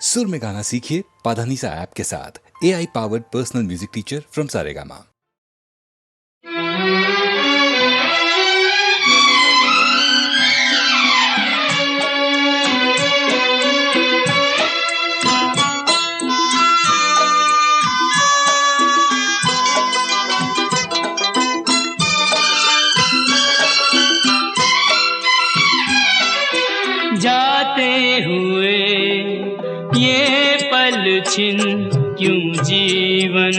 सुर में गाना सीखिए पाधानीसा ऐप के साथ। AI powered personal music teacher from Saregama. जाते हुए ये पल छिन क्यों जीवन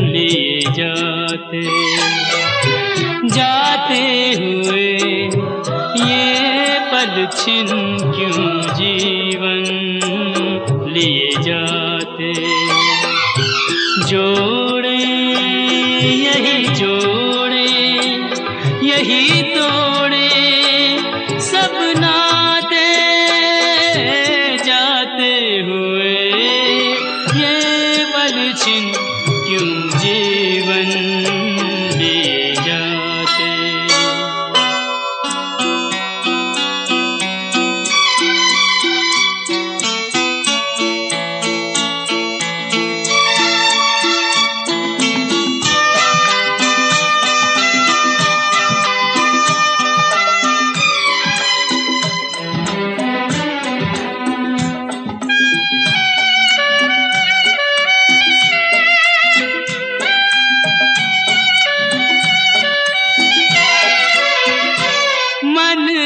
लिए जाते, जाते हुए ये पल छिन क्यों जीवन लिए जाते। जोड़े यही जोड़े यही तोड़े सब नाते, जाते हुए ये पल छिन क्यों जीवन लिए जाते।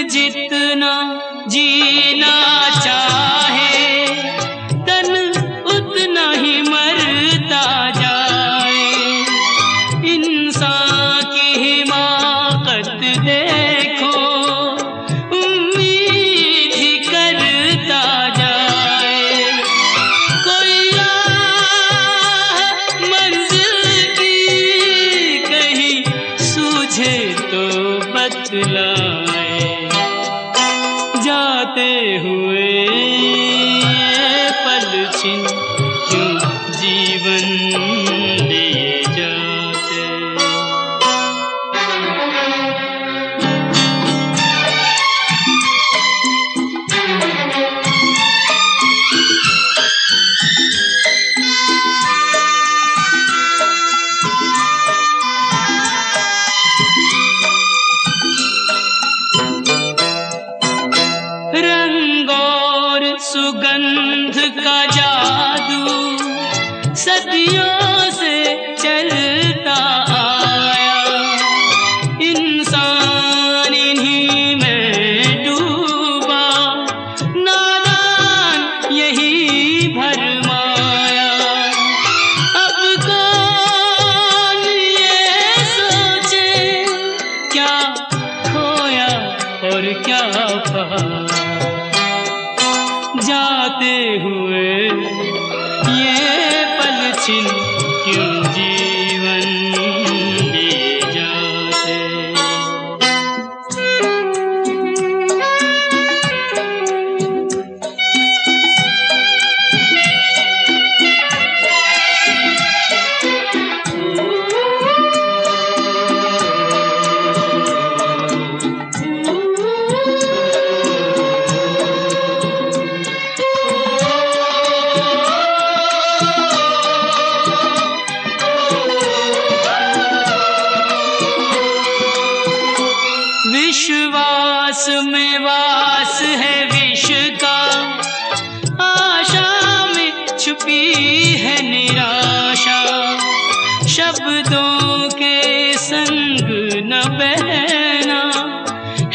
जितना जीना चाहे तन उतना ही मरता जाए। इंसान की हिमाकत देखो उम्मीद ही करता जाए। कोई राह मंजिल की कहीं सूझे तो बतलाए। जाते हुए ये पल छिन क्यों जीवन लिए जाते। रंग और सुगंध का जादू सदियों से चलता आया। इंसान इन्हीं में डूबा, नादान यही भरमाया। अब कौन ये सोचे क्या खोया और क्या पाया। जाते हुए ये पल छिन क्यों जीवन लिए जाते। विश्वास में वास है विष का, आशा में छुपी है निराशा। शब्दों के संग न बहना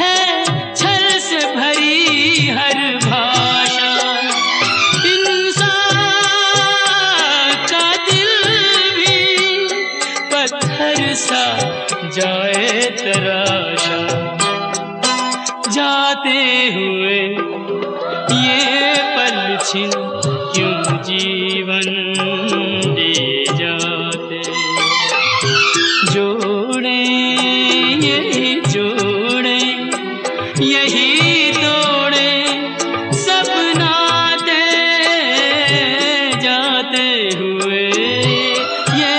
है छल से भरी हर भाषा। इंसान का दिल भी पत्थर सा जाए तराशा। जाते हुए ये पल छिन क्यों जीवन लिए जाते। जोड़े यही जोड़े यही तोड़े सब नाते, जाते हुए ये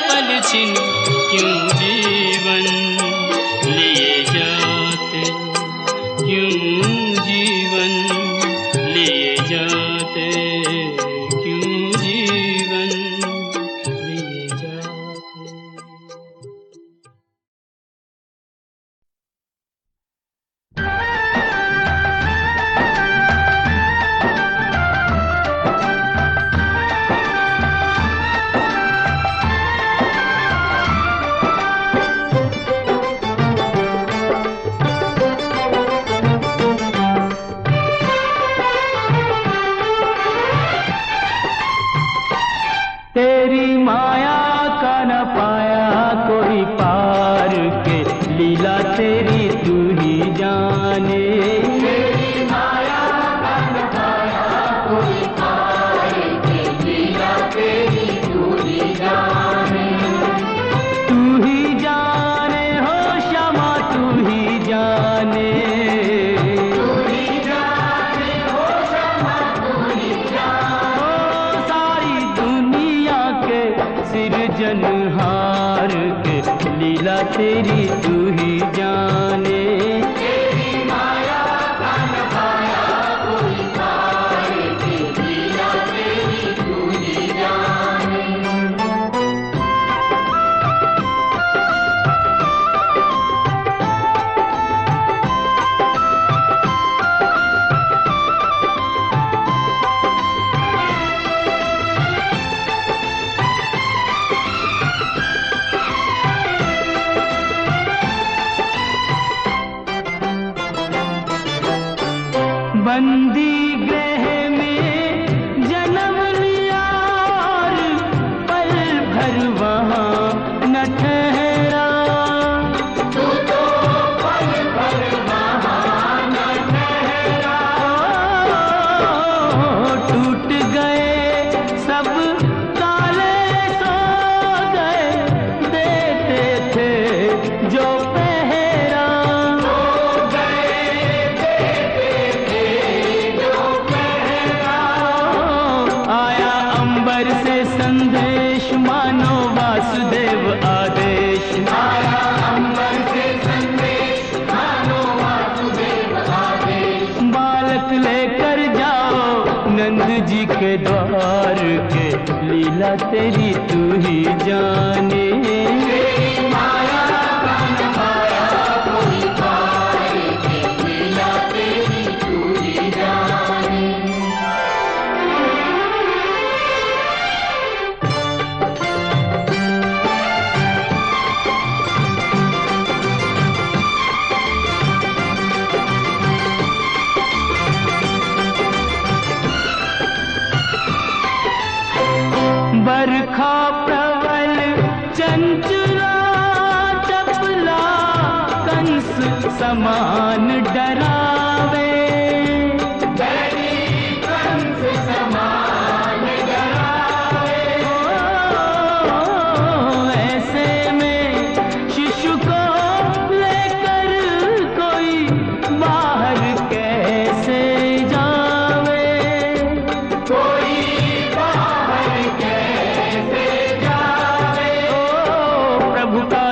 पल छिन क्यों जीवन लिए जाते, क्यों जीवन लिए जाते। तेरी माया का न पाया कोई पार के, लीला तेरी तू ही जाने। तेरी माया का न पाया कोई पार के, लीला तेरी तू ही जाने। तू ही जाने हो श्यामा तू ही जाने, सिरजनहार के, लीला तेरी तू ही जाने। तेरी माया का न पाया कोई पार के, लीला तेरी तू ही जाने। बंदी गृह में जन्म लिया और पल भर वहाँ न ठहरा। तू तो पल भर वहाँ न ठहरा। टूट गए सब ताले सो गए, देते थे जो पहरा। से संदेश मानो वासुदेव आदेश, आया अंबर से संदेश मानो वासुदेव आदेश। बालक लेकर जाओ नंद जी के द्वार के, लीला तेरी तू ही जाने। तेरी माया का न पाया कोई पार के, लीला तेरी तू ही जाने। बरखा प्रबल चंचला चपला, कंस समान डरावे। कंस समान डरावे। ऐसे में शिशु को लेकर कोई बाहर कैसे जावे। कोई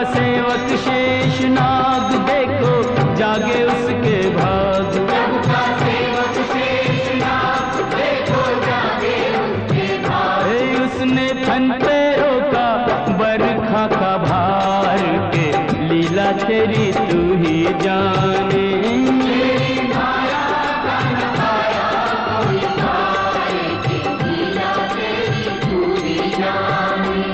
सेवक शेष नाग देखो जागे उसके भाग। प्रभु का सेवक शेष नाग देखो जागे उसके भाग। उसने फन पे रोका बरखा का भार के, लीला तेरी तू ही जाने। तेरी माया का न पाया कोई पार के, लीला तेरी तू ही जाने।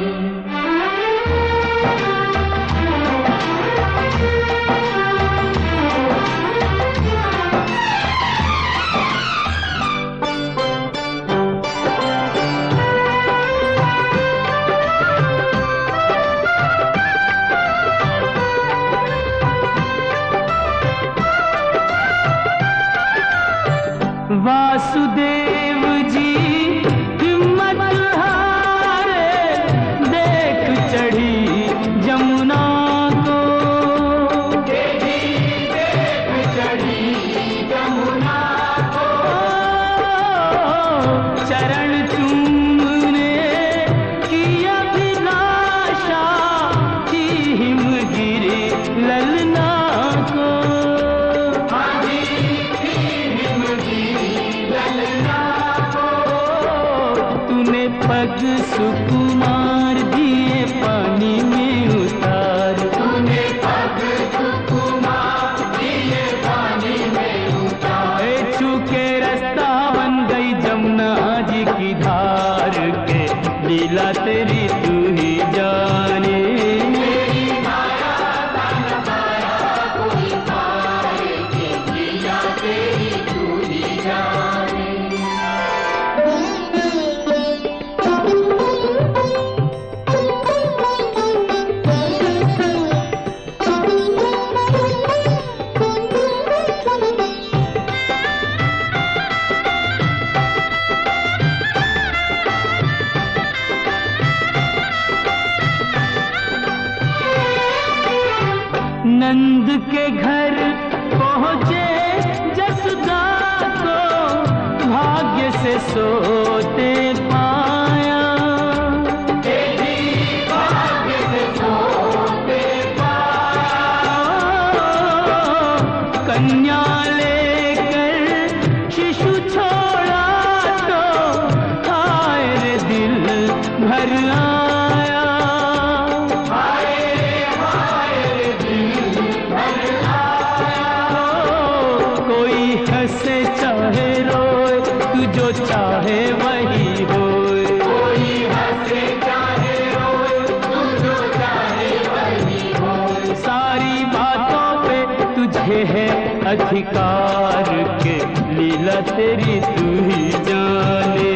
वासुदेव जी हिम्मत हारे, देख चढ़ी जमुना को। देख चढ़ी जमुना को। चरण चूमने की अभिलाषा की हिमगिरी ललना को। तूने पग सुकुमार दिए पानी में उतार। तूने पग सुकुमार दिए पानी में उतार। छूके रास्ता बन गई जमुना जी की धार के, लीला तेरी तू ही जाने। तेरी माया का न पाया कोई पार के, लीला तेरी तू ही जाने। सोते पाया, भाग्य से सोते पाया। कन्या लेकर शिशु छोड़ा तो हाय रे दिल भर आया, चाहे रोए तू जो चाहे वही होए, कोई हंसे चाहे रोए तू जो चाहे वही होए। सारी बातों पे तुझे है अधिकार के लीला तेरी तू ही जाने,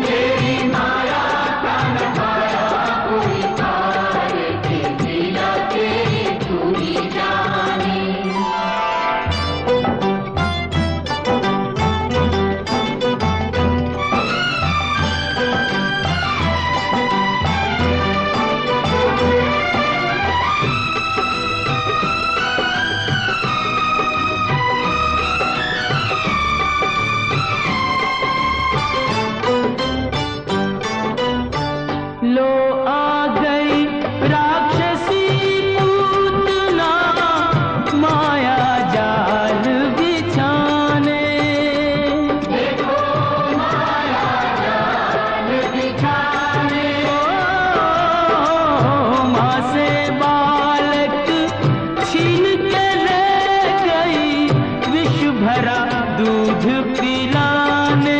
तेरी माया का नखाया कोई पार के लीला तेरी तू ही जाने। लो आ गई राक्षसी पूतना माया जाल बिछाने, देखो माया जाल बिछाने। माँ से बालक छीन के ले गई विष भरा दूध पिलाने,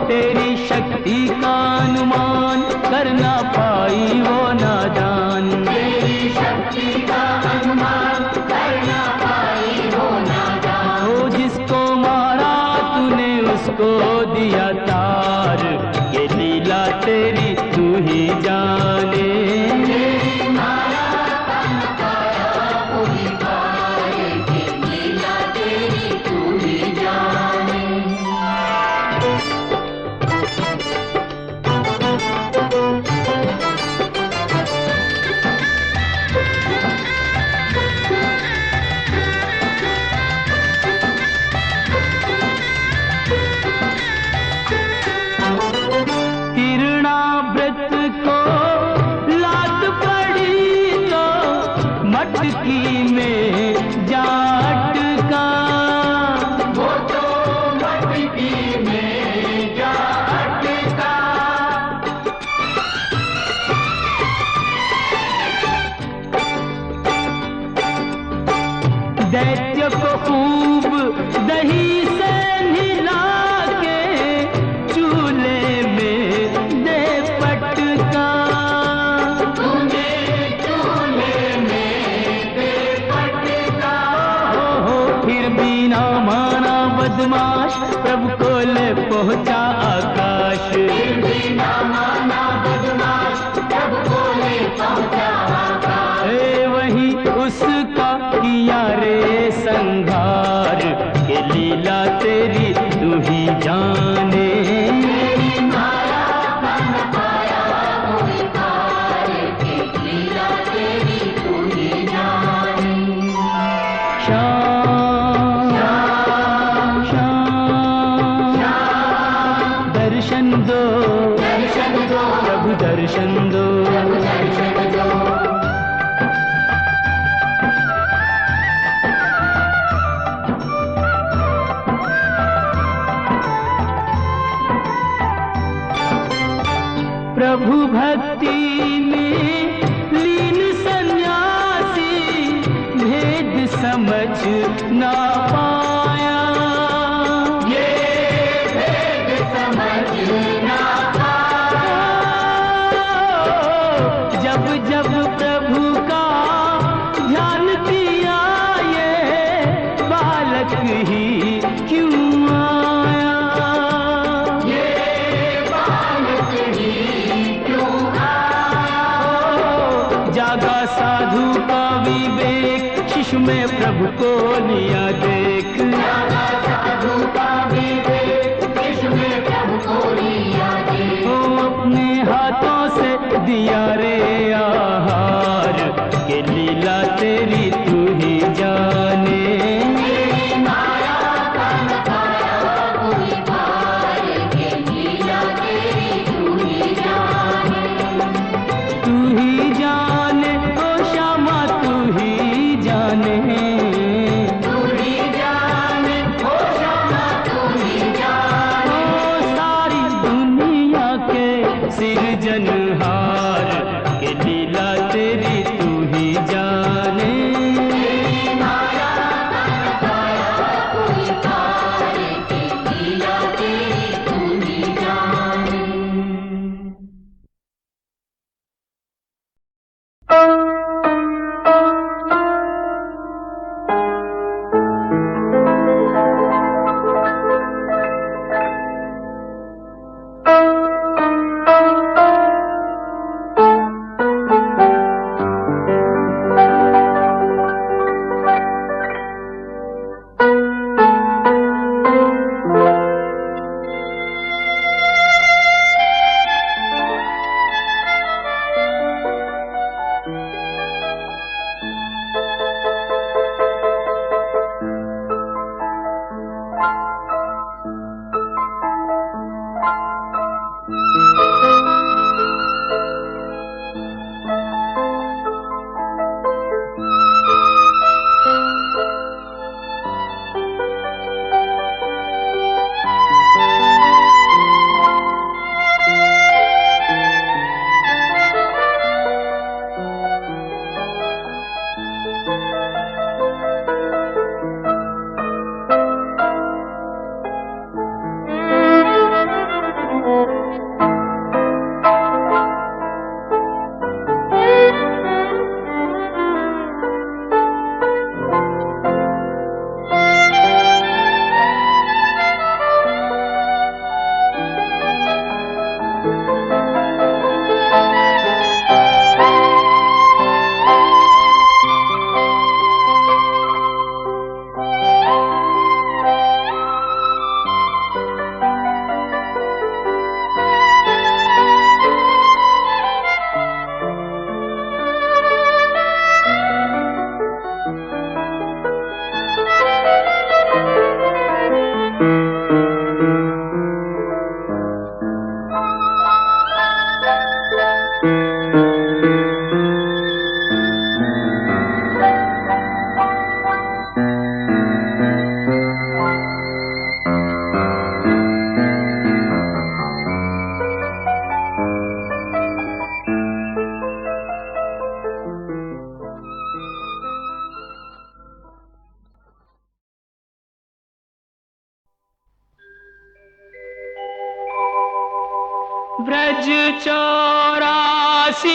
तेरी शक्ति का अनुमान कर ना पाई वो नादान, तेरी शक्ति का अनुमान कर ना पाई वो नादान। ओ जिसको मारा तूने उसको दिया तार, ये लीला तेरी तू ही जाने, तेरी माया का नखाया कोई पार के लीला तेरी तू ही जाने। तिरणाव्रत को लात पड़ी तो मटकी में जा अटका, वो तो मटकी में जा अटका। दैत्य को खूब दही से नहला के चूल्हे में दे पटका, तूने चूल्हे में दे पटका। हो फिर भी ना माना बदमाश, प्रभु को ले पहुंचा आकाश, फिर भी ना माना बदमाश, प्रभु को ले पहुंचा आकाश। वही उसका किया रे संघार, के लीला तेरी तू ही जाने, तेरी माया का नखाया कोई पार के लीला तेरी तू ही जाने। श्याम श्याम श्याम दर्शन दो, दर्शन दो प्रभु दर्शन दो, दर्शन दो। प्रभु भक्ति में लीन सन्यासी भेद समझ ना पाया, ये भेद समझ ना पाया। जब जब प्रभु का ध्यान दिया ये बालक ही क्यों आया, ये बालक ही क्यों आया। जागा साधु का विवेक, शिशु में प्रभु को लिया देख, जागा साधु का विवेक, शिशु में प्रभु को लिया देख। ओ अपने हाथों से दिया रे आहार, के लीला तेरी तू ही जाने। ब्रज 84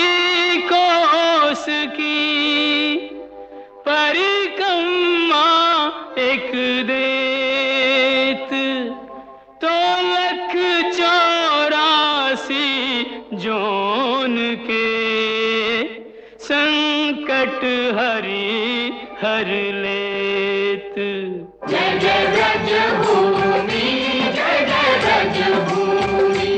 कोस की परिक्रमा एक देत, तो 184 जोन के संकट हरि हर लेत। जय जय ब्रज भूमि, जय जय ब्रज भूमि।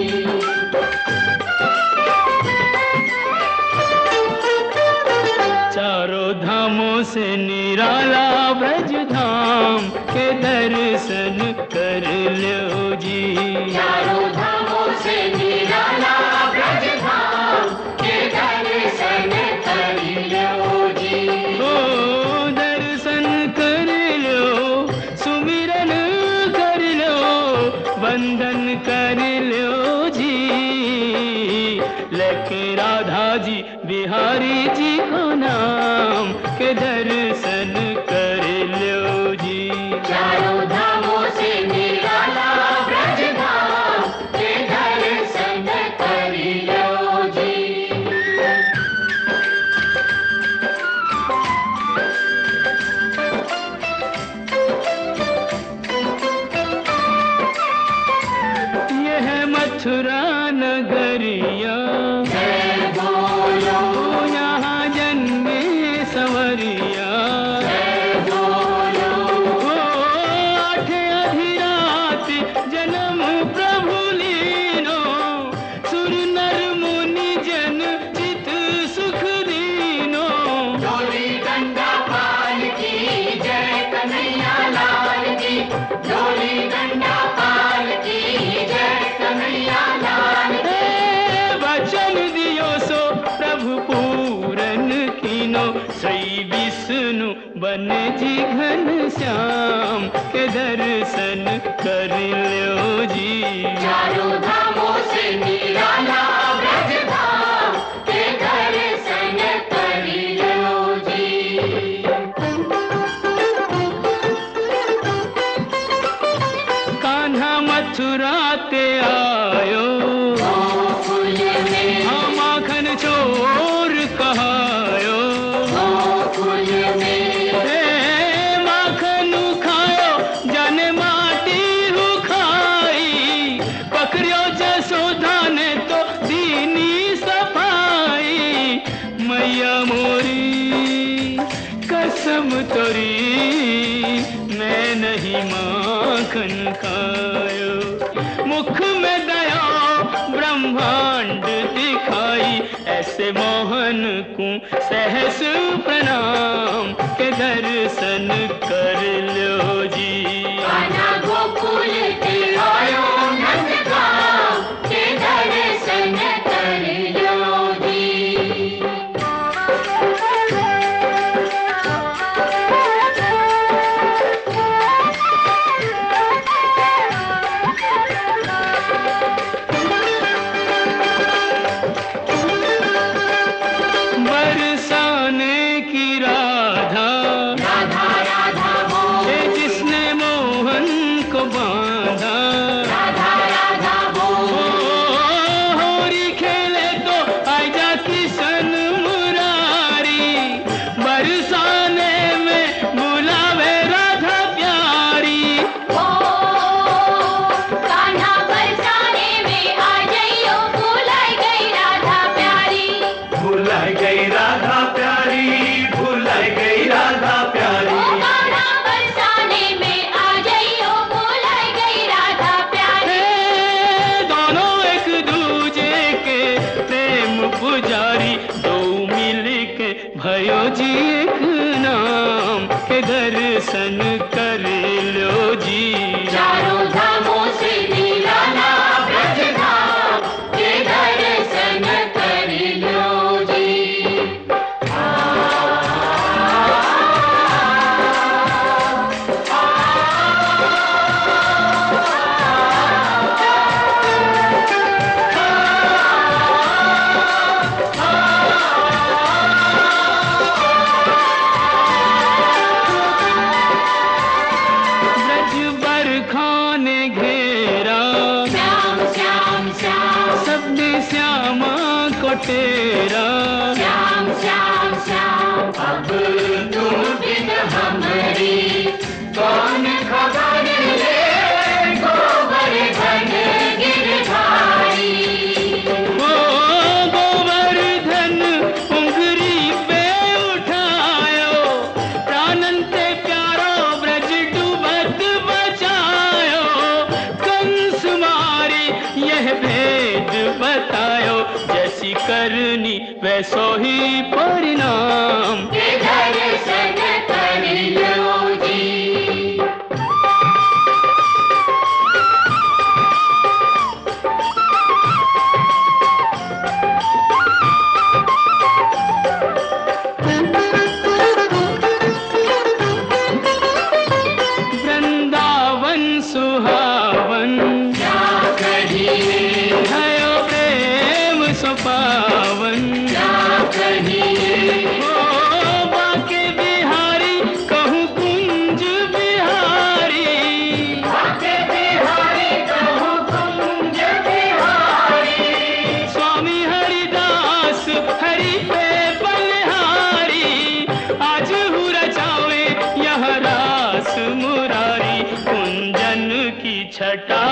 चारों धामों से निराला ब्रज धाम के दर्शन कर लो जी। चारों धामों से निराला ब्रज धाम के दर्शन कर लो जी। ओ दर्शन कर लो, सुमिरन कर लो, वंदन कर लो जी। लेके राधा जी बिहारी जी को नाम के दर्शन कर लो जी। चारों धामों से निराला ब्रज धाम के दर्शन कर लो जी। यह मथुरा नगरिया, जय बोलो, यहाँ जन्मे संवरिया। जय बोलो, ओ आठ अधिरात जन्म प्रभु लीनो, सुर नर मुनि जन चित सुख दीनो। डोली डंडा पाल की जय कन्हैया लाल की, डोली डंडा पाल की जय कन्हैया लाल की। हे वचन दियो सो प्रभु पूरन कीनो, श्री विष्णु बन जी घन श्याम के दर्शन कर लो जी। चारों धामों से निराला ब्रज धाम के दर्शन कर लो जी। कान्हा मथुरा ते आयो, गोकुल में, हाँ माखन चोर कहायो। गोकुल में, हे माखन खायो जाने माटी हु खाई, पकड़ियो जसोदा ने तो दीनी सफाई। मैया मोरी कसम तोरी, मैं नहीं माखन खायो। मुख में दया ब्रह्मांड दिखाई, ऐसे मोहन को सहस प्रणाम के दर्शन कर लो जी। कान्हा गोकुल के आयो नंदगांव के दर्शन कर लो जी। बरसाने की राधा, राधा राधा बोल, हे जिसने मोहन को बांधा। राधा राधा ओ बोल, होरी खेले तो आजा किशन मुरारी, बरसाने में बुलावे राधा प्यारी। ओ कान्हा बरसाने में आ जाइयो, भुलाई गई राधा प्यारी। भुलाई गई राधा प्यारी, भुलाई गई राधा ओ प्यारी। कान्हा बरसाने में आ जाइयो, भुलाई गई राधा प्यारी। हे दोनों एक दूजे के प्रेम पुजारी, दो मिल के भयो जी एक नाम के दर्शन कर लो जी। चारों धामों से निराला ब्रज धाम के दर्शन कर लो जी। ब्रज बरखान तेरा। श्याम श्याम श्याम अब तुम बिन हमारी कौन खबर ले गोवर्धन गिरधारी। ओ गोवर्धन उंगरी पे उठायो, प्राणन ते प्यारो ब्रज डूबत बचायो। कंस मारी यह भेद बतायो, जैसी करनी वैसो ही परिणाम। दर्शन कर लो जी। वृंदावन सुहावन क्या कहिए भयो प्रेम सो पावन। क्या कहिए ओ बाके बिहारी कहूँ कुंज बिहारी। बाके बिहारी कहूँ कुंज बिहारी। स्वामी हरिदास हरि पे बलिहारी, आज हूँ रचावे यह रास मुरारी। कुंजन की छटा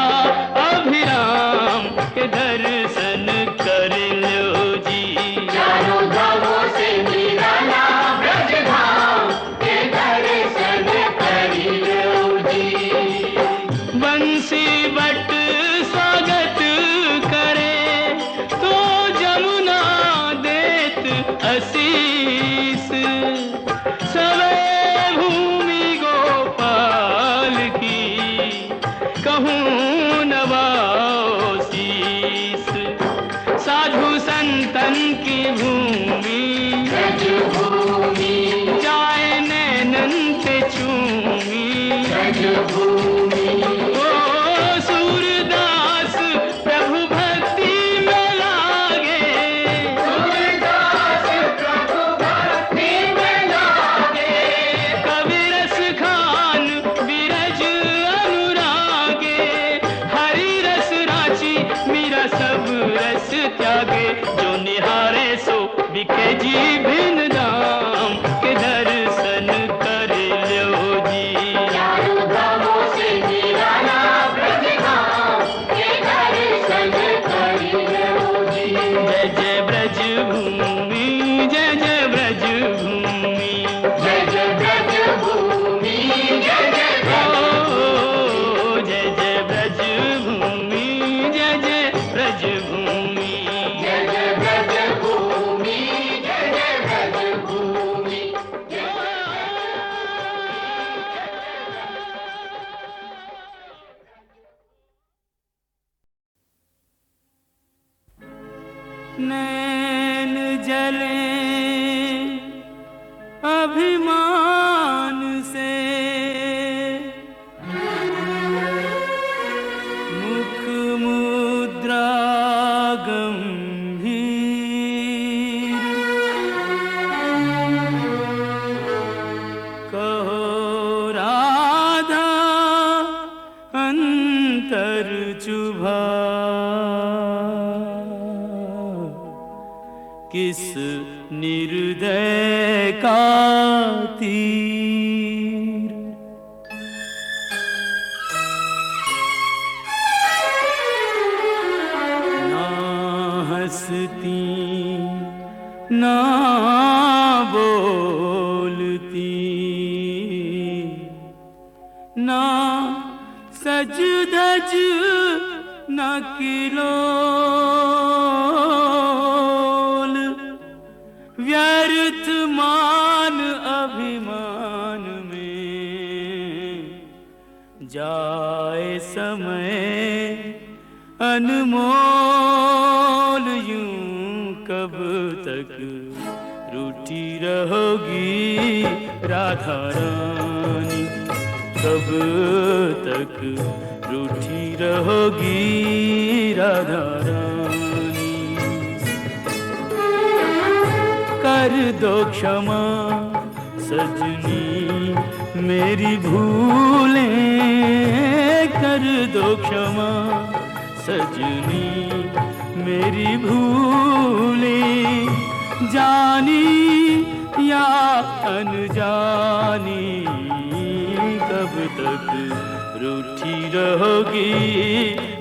अभिराम के दर्शन कर लो जी। चारों धामों से निराला ब्रज धाम के दर्शन कर लो जी। बंसी बट स्वागत करे तो जमुना देत आशीष। सवे भूमि गोपाल की कहूँ नवाओ शीस। साधु संतन की भूमि ब्रज भूमि जाए नैनन पे चूमी। ब्रज भूमि ओ सूरदास प्रभु भक्ति में लागे, सूरदास प्रभु भक्ति में लागे। कवि रस खान विरज अनुरागे। हरि रस राची मीरा सब रस त्यागे, जो निहारे सो बिके जी भिन्न दाम के दर्शन कर लो जी। चारों धामों से निराला ब्रज धाम के दर्शन कर लो जी। जय जय ब्रज भूमि, जय जय ब्रज भूमि। जय जय ब्रज भूमि, जय जय ब्रज ओ जय जय ब्रज भूमि, जय जय ब्रज भूमि। जय जय ब्रज भूमि, जय जय ब्रज भूमि। नैन जले अभिमान से, मुख मुद्रा गंभीर। कहो राधा अंतर चुभा, किस निर्दय का तीर। ना हंसती ना बोलती, ना सज धज न किलोल। व्यर्थ मान अभिमान में जाए समय अनमोल। यूं कब तक रूठी रहोगी राधा रानी, कब तक रूठी रहोगी राधा रानी। कर दो क्षमा सजनी मेरी भूलें, कर दो क्षमा सजनी मेरी भूली जानी या अनजानी कब तक रूठी रहोगी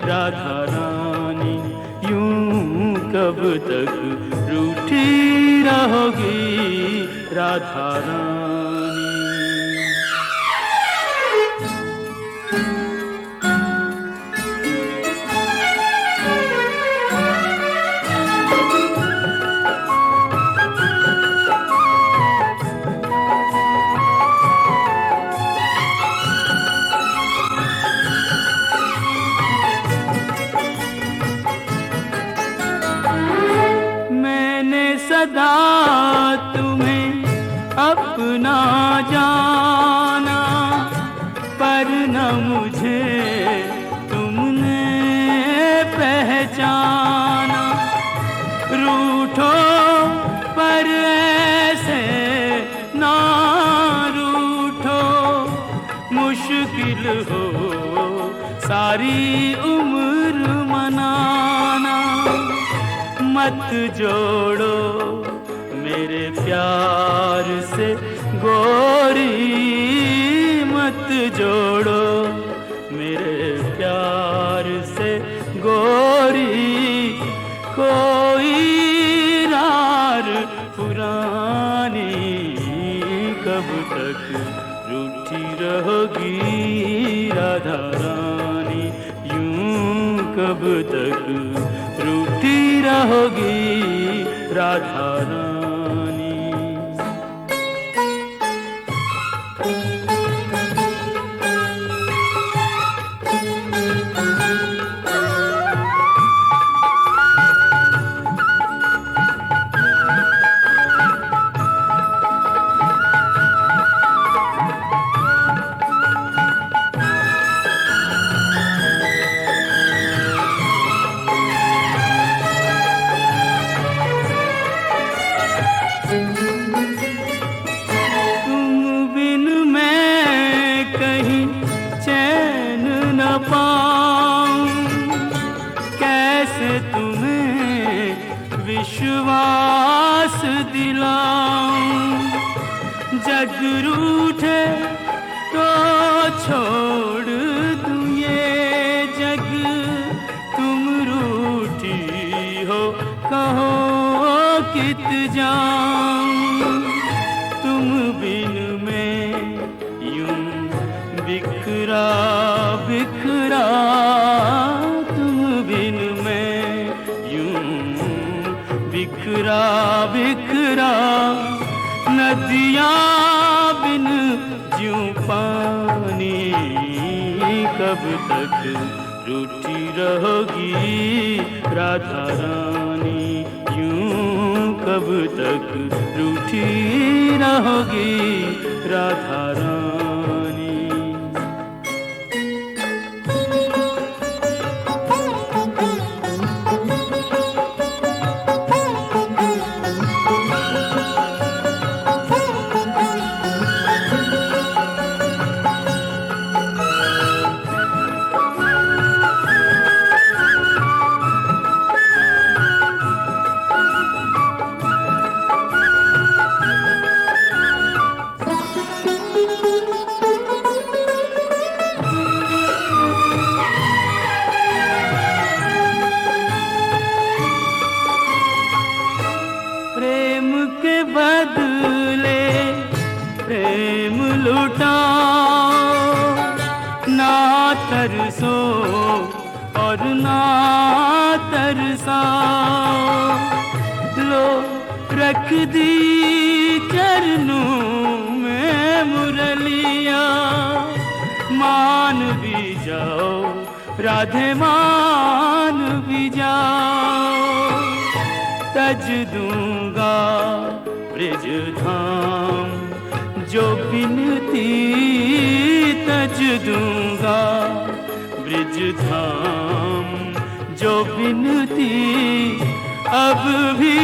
राधा रानी, यूं कब तक रूठी रहोगी राधा रानी। सदा तुम्हें अपना जाना, पर न मुझे तुमने पहचाना। रूठो पर ऐसे ना रूठो, मुश्किल हो सारी उम्र मनाना। मत जोड़ो मेरे प्यार से गोरी, मत जोड़ो मेरे प्यार से गोरी, कोई रार पुरानी कब तक रूठी रहोगी राधा रानी, यूं कब तक रूठी रहोगी राधा रानी। विश्वास दिलाऊं, जग रूठे तो छोड़ दूं ये जग, तुम रूठी हो कहो कित जाऊं। तुम बिन मैं यूं बिखरा बिखरा, तुम बिन मैं यूं बिखरा बिखरा, नदियाँ बिन ज्यों पानी कब तक रूठी रहोगी राधा रानी, यूं कब तक रूठी रहोगी राधा रानी। प्रेम के बदले प्रेम लुटाओ, ना तरसो और ना तरसाओ। लो रख दी चरणों में मुरलिया, मान भी जाओ राधे मान भी जाओ। तज दूंगा ब्रिज धाम जो बिनती, तज दूंगा ब्रिज धाम जो बिनती। अब भी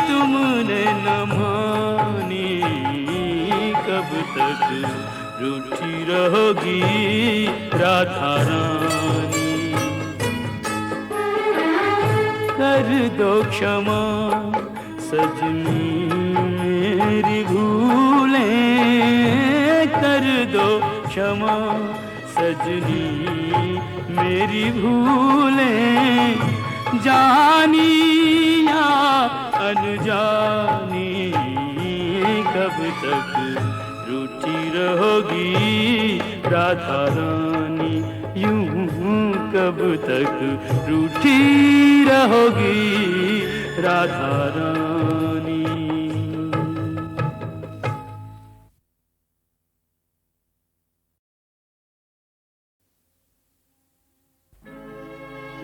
तुमने न मानी, कब तक रूठी रहोगी राधा रानी। कर दो क्षमा सजनी मेरी भूलें, कर दो क्षमा सजनी मेरी भूलें, जानी या अनजानी कब तक रूठी रहोगी राधा रानी, यूं कब तक रूठी रहोगी राधा रानी।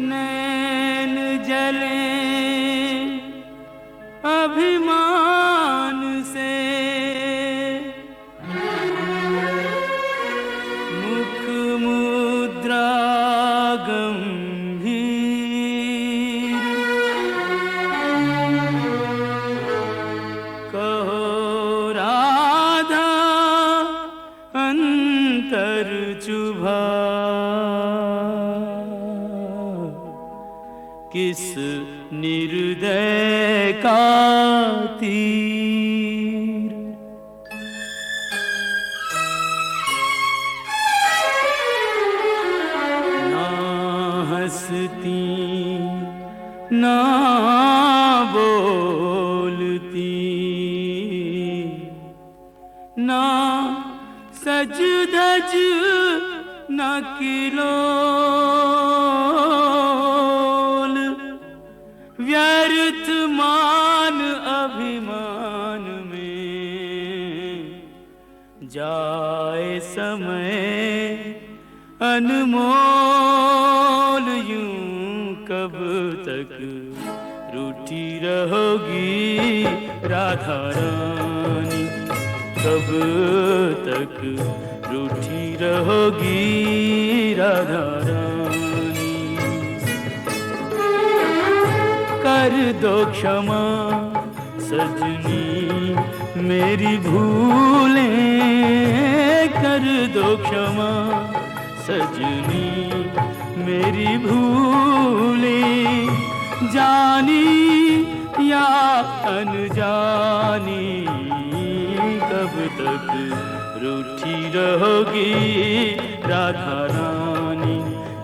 नैन जले अभिमान से, मुख मुद्रा गंभीर, कहो राधा अंतर चुभा, किस निर्दय का तीर। ना हंसती ना बोलती, ना सज धज न किलोल, व्यर्थ मान अभिमान में जाए समय अनमोल, यूं कब तक रूठी रहोगी राधा रानी, कब तक रूठी रहोगी राधा रानी। कर दो क्षमा सजनी मेरी भूलें, कर दो क्षमा सजनी मेरी भूलें, जानी या अनजानी कब तक रूठी रहोगी राधा रानी,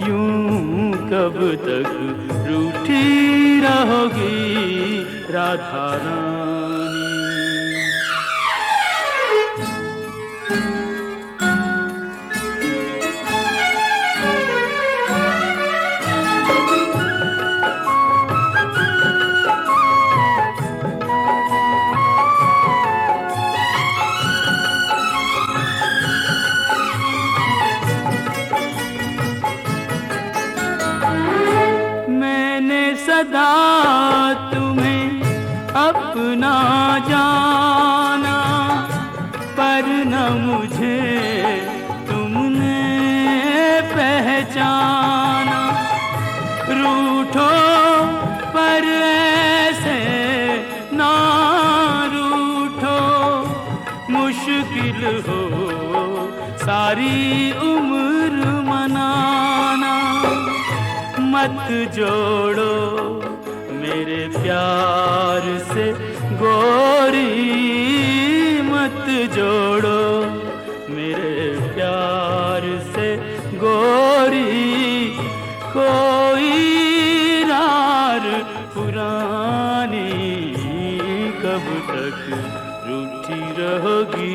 यूं कब तक रूठी रहोगी राधा रानी। सदा तुम्हें अपना जाना, पर न मुझे तुमने पहचाना। रूठो पर ऐसे ना रूठो, मुश्किल हो सारी उम्र मनाना। मत जोड़ो मेरे प्यार से गोरी, मत जोड़ो मेरे प्यार से गोरी, कोई रार पुरानी कब तक रूठी रहोगी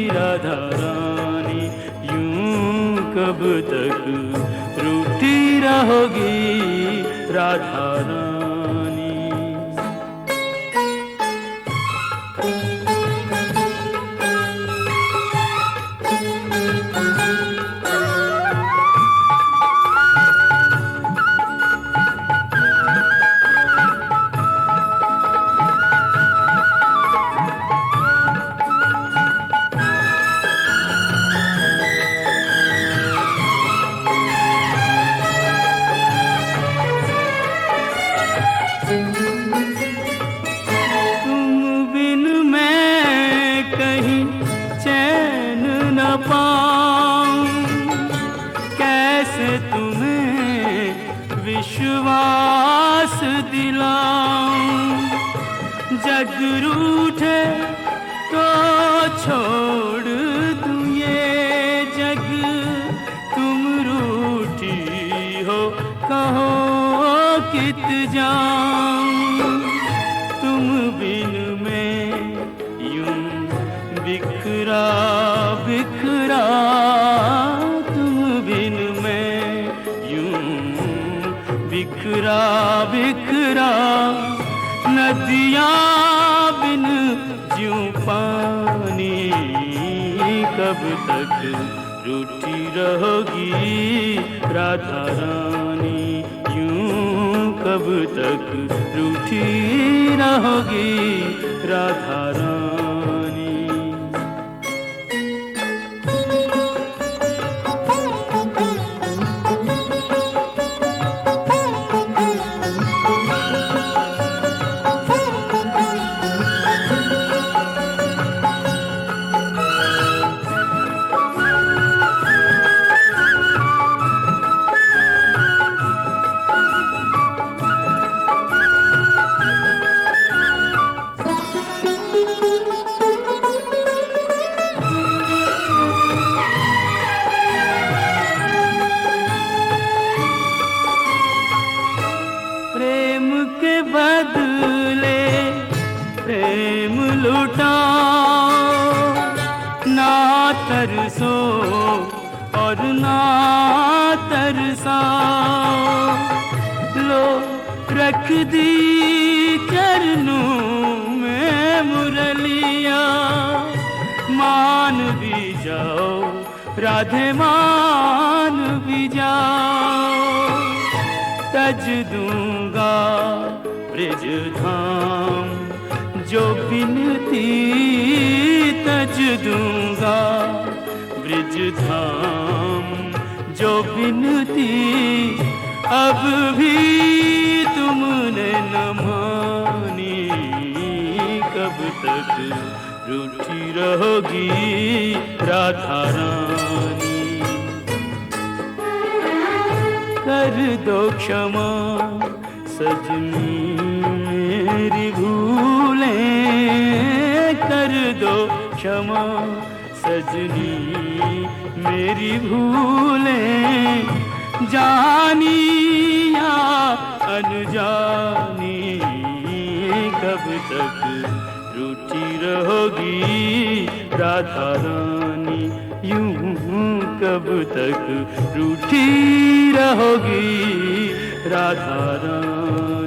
राधा रानी, यूं कब तक रूठी रहोगी राधा रानी। पाऊं बीत जाऊं तुम बिन मैं यूं बिखरा बिखरा, तुम बिन मैं यूं बिखरा बिखरा, नदियाँ बिन ज्यों पानी, कब तक रूठी रहोगी राधा रानी, यूं कब तक रूठी रहोगी राधा रानी। प्रेम के बदले प्रेम लुटाओ, ना तरसो और ना तरसाओ, लो रख दी चरणों में मुरलिया, मान भी जाओ राधे मान भी जाओ, तज दूंगा ब्रिज धाम जो बिनती, तज दूंगा ब्रिज धाम जो बिनती, अब भी तुमने न मानी, कब तक रूठी रहोगी राधा रानी। कर दो क्षमा सजनी मेरी भूलें, कर दो क्षमा सजनी मेरी भूलें, जानी या अनजानी, कब तक रूठी रहोगी राधा रानी, यूं कब तक रूठी रहोगी राधा रानी।